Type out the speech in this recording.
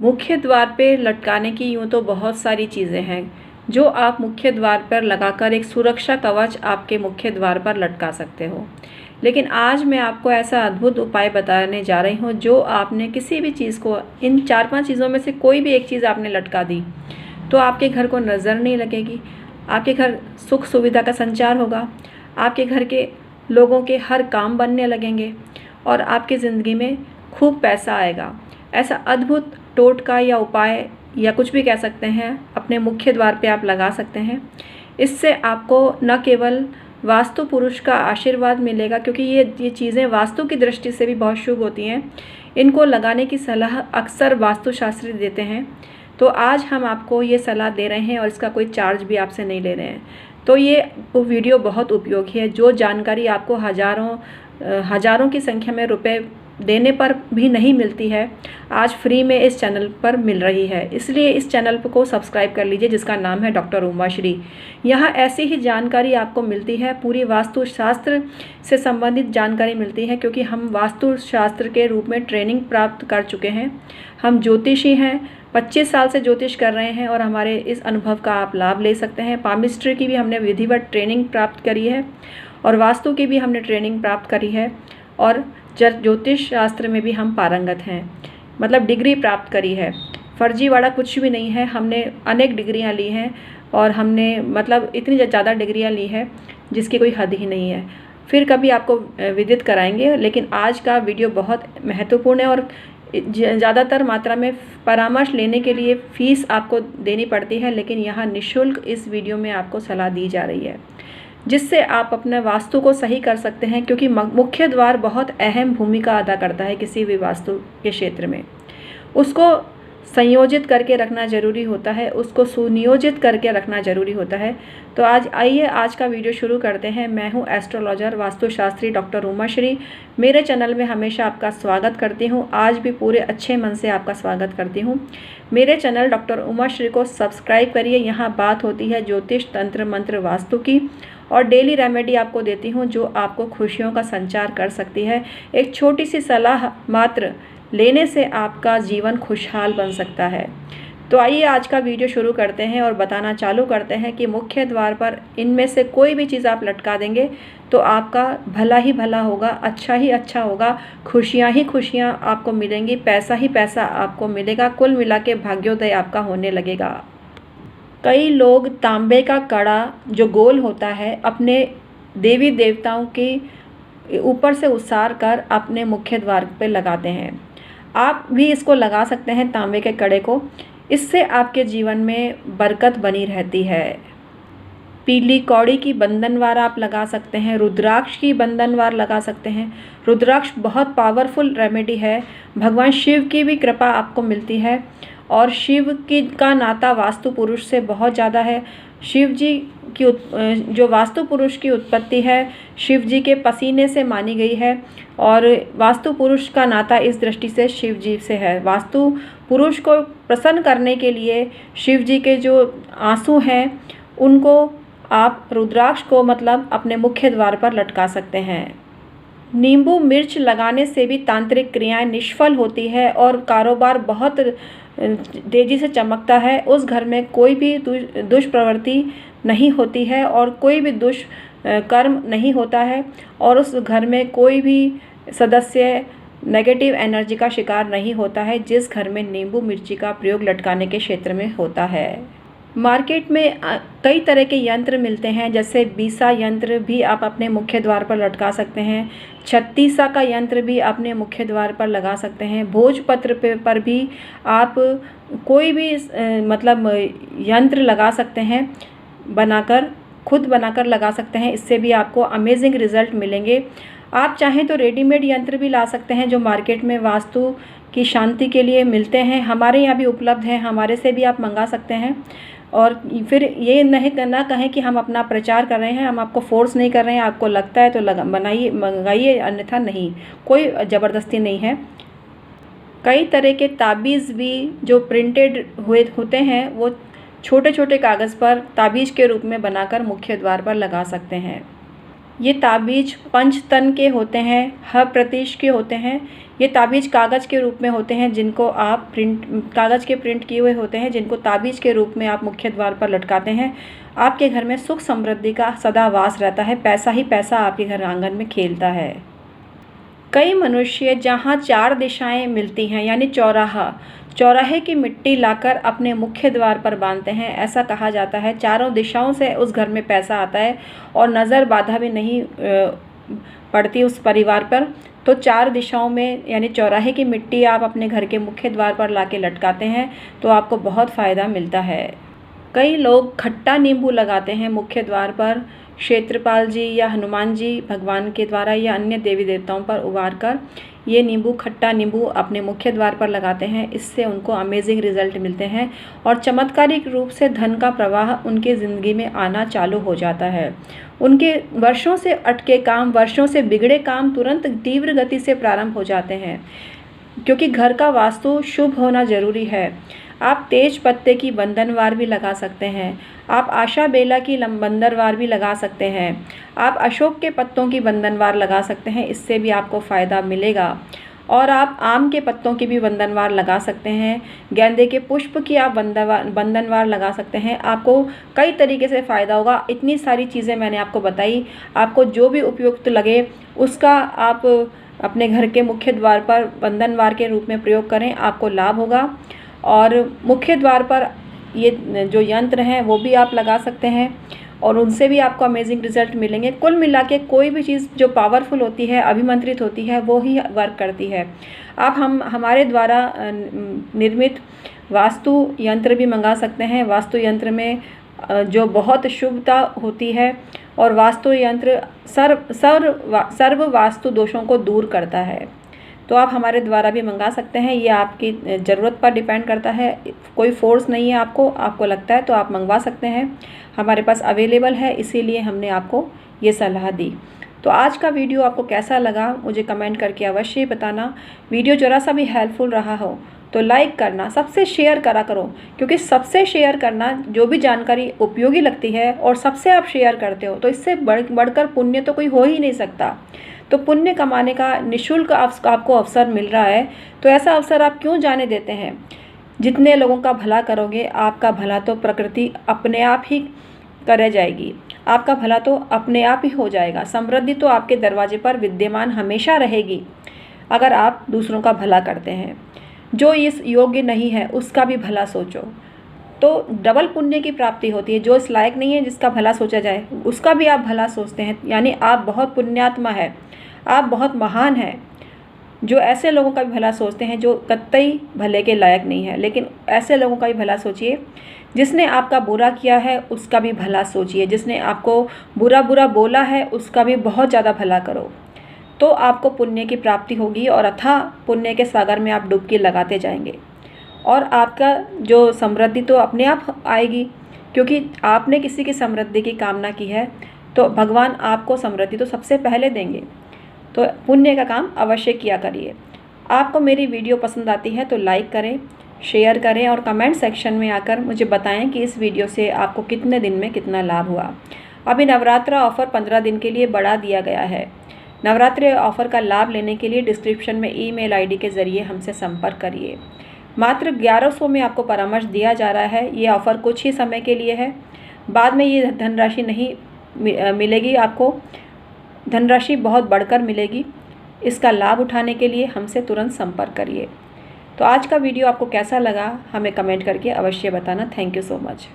मुख्य द्वार पे लटकाने की यूँ तो बहुत सारी चीज़ें हैं जो आप मुख्य द्वार पर लगाकर एक सुरक्षा कवच आपके मुख्य द्वार पर लटका सकते हो। लेकिन आज मैं आपको ऐसा अद्भुत उपाय बताने जा रही हूँ जो आपने किसी भी चीज़ को, इन 4-5 चीज़ों में से कोई भी एक चीज़ आपने लटका दी तो आपके घर को नज़र नहीं लगेगी, आपके घर सुख सुविधा का संचार होगा, आपके घर के लोगों के हर काम बनने लगेंगे और आपकी ज़िंदगी में खूब पैसा आएगा। ऐसा अद्भुत टोटका या उपाय या कुछ भी कह सकते हैं, अपने मुख्य द्वार पे आप लगा सकते हैं। इससे आपको न केवल वास्तु पुरुष का आशीर्वाद मिलेगा, क्योंकि ये चीज़ें वास्तु की दृष्टि से भी बहुत शुभ होती हैं। इनको लगाने की सलाह अक्सर वास्तुशास्त्री देते हैं, तो आज हम आपको ये सलाह दे रहे हैं और इसका कोई चार्ज भी आपसे नहीं ले रहे हैं। तो ये वीडियो बहुत उपयोगी है। जो जानकारी आपको हज़ारों की संख्या में रुपए देने पर भी नहीं मिलती है, आज फ्री में इस चैनल पर मिल रही है। इसलिए इस चैनल को सब्सक्राइब कर लीजिए, जिसका नाम है डॉक्टर उमाश्री। यहाँ ऐसी ही जानकारी आपको मिलती है, पूरी वास्तुशास्त्र से संबंधित जानकारी मिलती है, क्योंकि हम वास्तुशास्त्र के रूप में ट्रेनिंग प्राप्त कर चुके हैं। हम ज्योतिषी हैं, 25 साल से ज्योतिष कर रहे हैं और हमारे इस अनुभव का आप लाभ ले सकते हैं। पामिस्ट्री की भी हमने विधिवत ट्रेनिंग प्राप्त करी है और वास्तु की भी हमने ट्रेनिंग प्राप्त करी है और ज्योतिष शास्त्र में भी हम पारंगत हैं, मतलब डिग्री प्राप्त करी है। फर्जीवाड़ा कुछ भी नहीं है, हमने अनेक डिग्रियां ली हैं और हमने मतलब इतनी ज़्यादा डिग्रियां ली है जिसकी कोई हद ही नहीं है। फिर कभी आपको विदित कराएंगे, लेकिन आज का वीडियो बहुत महत्वपूर्ण है और ज़्यादातर मात्रा में परामर्श लेने के लिए फ़ीस आपको देनी पड़ती है, लेकिन यहाँ निःशुल्क इस वीडियो में आपको सलाह दी जा रही है, जिससे आप अपने वास्तु को सही कर सकते हैं। क्योंकि मुख्य द्वार बहुत अहम भूमिका अदा करता है किसी भी वास्तु के क्षेत्र में। उसको संयोजित करके रखना ज़रूरी होता है, उसको सुनियोजित करके रखना ज़रूरी होता है। तो आज का वीडियो शुरू करते हैं। मैं हूं एस्ट्रोलॉजर वास्तुशास्त्री डॉक्टर उमाश्री। मेरे चैनल में हमेशा आपका स्वागत करती हूं, आज भी पूरे अच्छे मन से आपका स्वागत करती हूं। मेरे चैनल डॉक्टर उमाश्री को सब्सक्राइब करिए। यहाँ बात होती है ज्योतिष, तंत्र, मंत्र, वास्तु की, और डेली रेमेडी आपको देती हूँ जो आपको खुशियों का संचार कर सकती है। एक छोटी सी सलाह मात्र लेने से आपका जीवन खुशहाल बन सकता है। तो आइए आज का वीडियो शुरू करते हैं और बताना चालू करते हैं कि मुख्य द्वार पर इनमें से कोई भी चीज़ आप लटका देंगे तो आपका भला ही भला होगा, अच्छा ही अच्छा होगा, खुशियाँ ही खुशियाँ आपको मिलेंगी, पैसा ही पैसा आपको मिलेगा। कुल मिला के भाग्योदय आपका होने लगेगा। कई लोग तांबे का कड़ा जो गोल होता है अपने देवी देवताओं के ऊपर से उसार कर अपने मुख्य द्वार पे लगाते हैं। आप भी इसको लगा सकते हैं, तांबे के कड़े को। इससे आपके जीवन में बरकत बनी रहती है। पीली कौड़ी की बंधनवार आप लगा सकते हैं, रुद्राक्ष की बंधनवार लगा सकते हैं। रुद्राक्ष बहुत पावरफुल रेमेडी है, भगवान शिव की भी कृपा आपको मिलती है और शिव का नाता वास्तु पुरुष से बहुत ज़्यादा है। शिव जी की जो वास्तु पुरुष की उत्पत्ति है शिव जी के पसीने से मानी गई है और वास्तु पुरुष का नाता इस दृष्टि से शिव जी से है। वास्तु पुरुष को प्रसन्न करने के लिए शिव जी के जो आंसू हैं उनको आप रुद्राक्ष को मतलब अपने मुख्य द्वार पर लटका सकते हैं। नींबू मिर्च लगाने से भी तांत्रिक क्रियाएं निष्फल होती है और कारोबार बहुत तेज़ी से चमकता है। उस घर में कोई भी दुष्प्रवृत्ति नहीं होती है और कोई भी दुष्कर्म नहीं होता है और उस घर में कोई भी सदस्य नेगेटिव एनर्जी का शिकार नहीं होता है, जिस घर में नींबू मिर्ची का प्रयोग लटकाने के क्षेत्र में होता है। मार्केट में कई तरह के यंत्र मिलते हैं, जैसे बीसा यंत्र भी आप अपने मुख्य द्वार पर लटका सकते हैं, छत्तीसा का यंत्र भी अपने मुख्य द्वार पर लगा सकते हैं, भोजपत्र पर भी आप कोई भी मतलब यंत्र लगा सकते हैं, खुद बनाकर लगा सकते हैं। इससे भी आपको अमेजिंग रिजल्ट मिलेंगे। आप चाहें तो रेडीमेड यंत्र भी ला सकते हैं जो मार्केट में वास्तु की शांति के लिए मिलते हैं, हमारे यहाँ भी उपलब्ध हैं, हमारे से भी आप मंगा सकते हैं। और फिर ये ना कहें कि हम अपना प्रचार कर रहे हैं, हम आपको फोर्स नहीं कर रहे हैं। आपको लगता है तो बनाइए, मंगाइए, अन्यथा नहीं, कोई ज़बरदस्ती नहीं है। कई तरह के ताबीज़ भी जो प्रिंटेड होते हैं वो छोटे छोटे कागज़ पर ताबीज़ के रूप में बनाकर मुख्य द्वार पर लगा सकते हैं। ये ताबीज़ पंचतन के होते हैं, हर प्रतीश के होते हैं। ये ताबीज़ कागज़ के रूप में होते हैं, जिनको आप कागज़ के प्रिंट किए हुए होते हैं, जिनको ताबीज़ के रूप में आप मुख्य द्वार पर लटकाते हैं। आपके घर में सुख समृद्धि का सदा वास रहता है, पैसा ही पैसा आपके घर आंगन में खेलता है। कई मनुष्य जहाँ 4 दिशाएं मिलती हैं, यानी चौराहे की मिट्टी लाकर अपने मुख्य द्वार पर बांधते हैं। ऐसा कहा जाता है चारों दिशाओं से उस घर में पैसा आता है और नज़र बाधा भी नहीं पड़ती उस परिवार पर। तो 4 दिशाओं में यानी चौराहे की मिट्टी आप अपने घर के मुख्य द्वार पर लाके लटकाते हैं तो आपको बहुत फ़ायदा मिलता है। कई लोग खट्टा नींबू लगाते हैं मुख्य द्वार पर, क्षेत्रपाल जी या हनुमान जी भगवान के द्वारा या अन्य देवी देवताओं पर उबार कर ये नींबू, खट्टा नींबू अपने मुख्य द्वार पर लगाते हैं। इससे उनको अमेजिंग रिजल्ट मिलते हैं और चमत्कारिक रूप से धन का प्रवाह उनके ज़िंदगी में आना चालू हो जाता है। उनके वर्षों से अटके काम, वर्षों से बिगड़े काम तुरंत तीव्र गति से प्रारंभ हो जाते हैं, क्योंकि घर का वास्तु शुभ होना ज़रूरी है। आप तेज पत्ते की बंधनवार भी लगा सकते हैं। आप आशा बेला की बंधनवार भी लगा सकते हैं। आप अशोक के पत्तों की बंधनवार लगा सकते हैं, इससे भी आपको फ़ायदा मिलेगा। और आप आम के पत्तों की भी बंधनवार लगा सकते हैं। गेंदे के पुष्प की आप बंधनवार लगा सकते हैं। आपको कई तरीके से फ़ायदा होगा। इतनी सारी चीज़ें मैंने आपको बताई, आपको जो भी उपयुक्त लगे उसका आप अपने घर के मुख्य द्वार पर बंधनवार के रूप में प्रयोग करें, आपको लाभ होगा। और मुख्य द्वार पर ये जो यंत्र हैं वो भी आप लगा सकते हैं और उनसे भी आपको अमेजिंग रिजल्ट मिलेंगे। कुल मिला के कोई भी चीज़ जो पावरफुल होती है, अभिमंत्रित होती है, वो ही वर्क करती है। आप हमारे द्वारा निर्मित वास्तु यंत्र भी मंगा सकते हैं। वास्तु यंत्र में जो बहुत शुभता होती है और वास्तु यंत्र सर्व वास्तु दोषों को दूर करता है। तो आप हमारे द्वारा भी मंगा सकते हैं। ये आपकी ज़रूरत पर डिपेंड करता है, कोई फोर्स नहीं है आपको लगता है तो आप मंगवा सकते हैं। हमारे पास अवेलेबल है, इसीलिए हमने आपको ये सलाह दी। तो आज का वीडियो आपको कैसा लगा मुझे कमेंट करके अवश्य बताना। वीडियो ज़रा सा भी हेल्पफुल रहा हो तो लाइक करना, सबसे शेयर करा करो, क्योंकि सबसे शेयर करना, जो भी जानकारी उपयोगी लगती है और सबसे आप शेयर करते हो तो इससे बढ़कर पुण्य तो कोई हो ही नहीं सकता। तो पुण्य कमाने का निःशुल्क आपको अवसर मिल रहा है, तो ऐसा अवसर आप क्यों जाने देते हैं। जितने लोगों का भला करोगे, आपका भला तो प्रकृति अपने आप ही कर जाएगी, आपका भला तो अपने आप ही हो जाएगा। समृद्धि तो आपके दरवाजे पर विद्यमान हमेशा रहेगी अगर आप दूसरों का भला करते हैं। जो इस योग्य नहीं है उसका भी भला सोचो तो डबल पुण्य की प्राप्ति होती है। जो इस लायक नहीं है जिसका भला सोचा जाए, उसका भी आप भला सोचते हैं, यानी आप बहुत पुण्यात्मा है, आप बहुत महान हैं। जो ऐसे लोगों का भी भला सोचते हैं जो कतई भले के लायक नहीं है, लेकिन ऐसे लोगों का भी भला सोचिए। जिसने आपका बुरा किया है उसका भी भला सोचिए, जिसने आपको बुरा बोला है उसका भी बहुत ज़्यादा भला करो, तो आपको पुण्य की प्राप्ति होगी और अथाह पुण्य के सागर में आप डुबकी लगाते जाएंगे। और आपका जो समृद्धि तो अपने आप आएगी, क्योंकि आपने किसी की समृद्धि की कामना की है तो भगवान आपको समृद्धि तो सबसे पहले देंगे। तो पुण्य का काम अवश्य किया करिए। आपको मेरी वीडियो पसंद आती है तो लाइक करें, शेयर करें और कमेंट सेक्शन में आकर मुझे बताएं कि इस वीडियो से आपको कितने दिन में कितना लाभ हुआ। अभी नवरात्रा ऑफ़र 15 दिन के लिए बढ़ा दिया गया है। नवरात्रि ऑफ़र का लाभ लेने के लिए डिस्क्रिप्शन में ईमेल आईडी के ज़रिए हमसे संपर्क करिए। मात्र 1100 में आपको परामर्श दिया जा रहा है। ये ऑफ़र कुछ ही समय के लिए है, बाद में ये धनराशि नहीं मिलेगी। आपको धनराशि बहुत बढ़कर मिलेगी। इसका लाभ उठाने के लिए हमसे तुरंत संपर्क करिए। तो आज का वीडियो आपको कैसा लगा हमें कमेंट करके अवश्य बताना। Thank you so much.